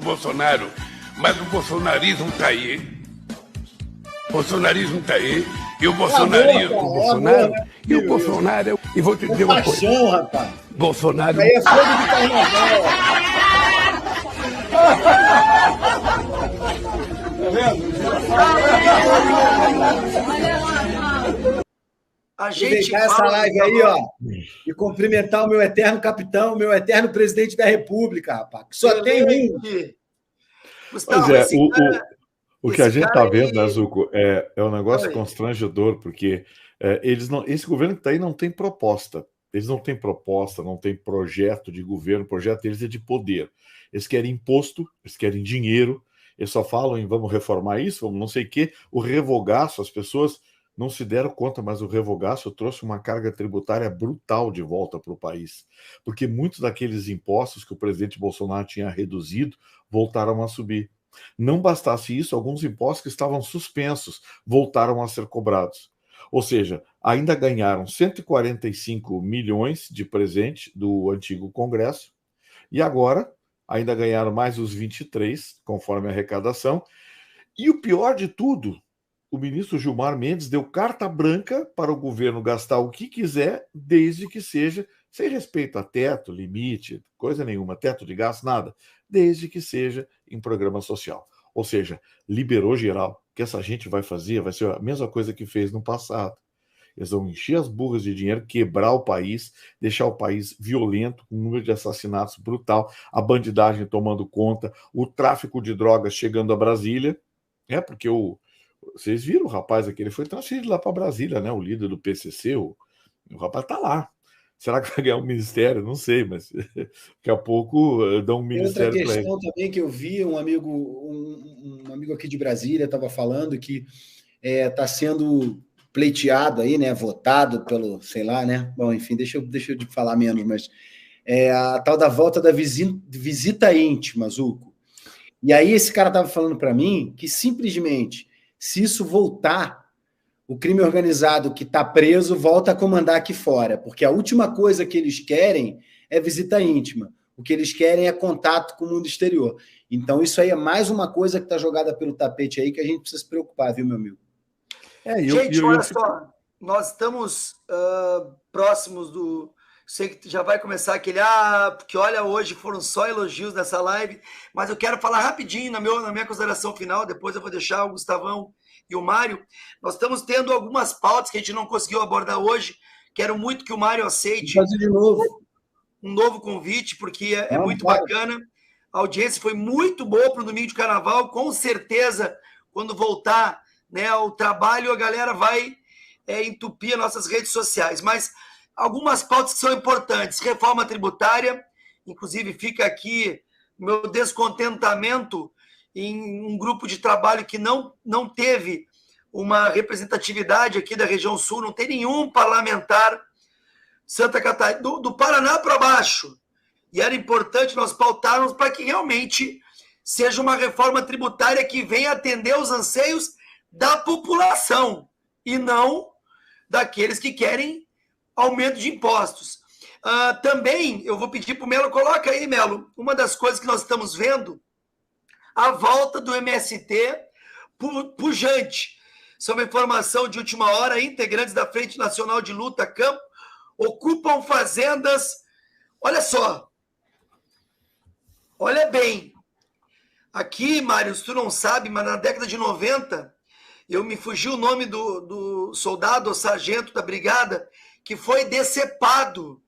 mas o bolsonarismo está aí. O bolsonarismo está aí, e o bolsonarismo... E vou te dizer uma coisa. Rapaz. Bolsonaro... Aí é fogo de carnaval. A gente fala essa live aí, ó, e cumprimentar o meu eterno capitão, o meu eterno presidente da República, rapaz. Que só tem um. Gustavo, o que a gente está vendo, né, Zuco, é um negócio constrangedor, porque esse governo que está aí não tem proposta. Eles não têm proposta, não tem projeto de governo, o projeto deles é de poder. Eles querem imposto, eles querem dinheiro, eles só falam em vamos reformar isso, vamos não sei o quê. O revogaço, as pessoas não se deram conta, mas o revogaço trouxe uma carga tributária brutal de volta para o país, porque muitos daqueles impostos que o presidente Bolsonaro tinha reduzido voltaram a subir. Não bastasse isso, alguns impostos que estavam suspensos voltaram a ser cobrados. Ou seja, ainda ganharam 145 milhões de presente do antigo Congresso e agora ainda ganharam mais os 23, conforme a arrecadação. E o pior de tudo, o ministro Gilmar Mendes deu carta branca para o governo gastar o que quiser, desde que seja sem respeito a teto, limite, coisa nenhuma, teto de gasto, nada, desde que seja em programa social. Ou seja, liberou geral. O que essa gente vai fazer vai ser a mesma coisa que fez no passado. Eles vão encher as burras de dinheiro, quebrar o país, deixar o país violento, com um número de assassinatos brutal, a bandidagem tomando conta, o tráfico de drogas chegando a Brasília. Porque vocês viram o rapaz aqui, ele foi transferido lá para Brasília, né? O líder do PCC, o rapaz está lá. Será que vai ganhar um ministério? Não sei, mas daqui a pouco dão um ministério para ele. Outra questão também que eu vi, um amigo aqui de Brasília estava falando que está sendo pleiteado aí, né, votado pelo, sei lá, né, bom, enfim, deixa eu de falar menos, mas a tal da volta da visita íntima, Zuco. E aí esse cara estava falando para mim que simplesmente, se isso voltar, o crime organizado que está preso volta a comandar aqui fora, porque a última coisa que eles querem é visita íntima. O que eles querem é contato com o mundo exterior. Então isso aí é mais uma coisa que está jogada pelo tapete aí que a gente precisa se preocupar, viu, meu amigo? Gente, olha só, nós estamos próximos do... Sei que já vai começar aquele... porque olha, hoje foram só elogios nessa live, mas eu quero falar rapidinho na minha consideração final, depois eu vou deixar o Gustavão e o Mário. Nós estamos tendo algumas pautas que a gente não conseguiu abordar hoje. Quero muito que o Mário aceite de novo um novo convite, porque é muito bacana. A audiência foi muito boa para o domingo de carnaval. Com certeza, quando voltar, né, o trabalho, a galera vai entupir as nossas redes sociais. Mas algumas pautas que são importantes. Reforma tributária, inclusive fica aqui meu descontentamento em um grupo de trabalho que não teve uma representatividade aqui da região sul, não tem nenhum parlamentar, Santa Catarina, do Paraná para baixo. E era importante nós pautarmos para que realmente seja uma reforma tributária que venha atender os anseios da população e não daqueles que querem aumento de impostos. Também, eu vou pedir para o Melo, coloca aí, Melo, uma das coisas que nós estamos vendo, a volta do MST pujante. Isso é uma informação de última hora. Integrantes da Frente Nacional de Luta Campo ocupam fazendas. Olha só. Olha bem. Aqui, Mário, se tu não sabe, mas na década de 90, me fugiu o nome do soldado ou sargento da brigada que foi decepado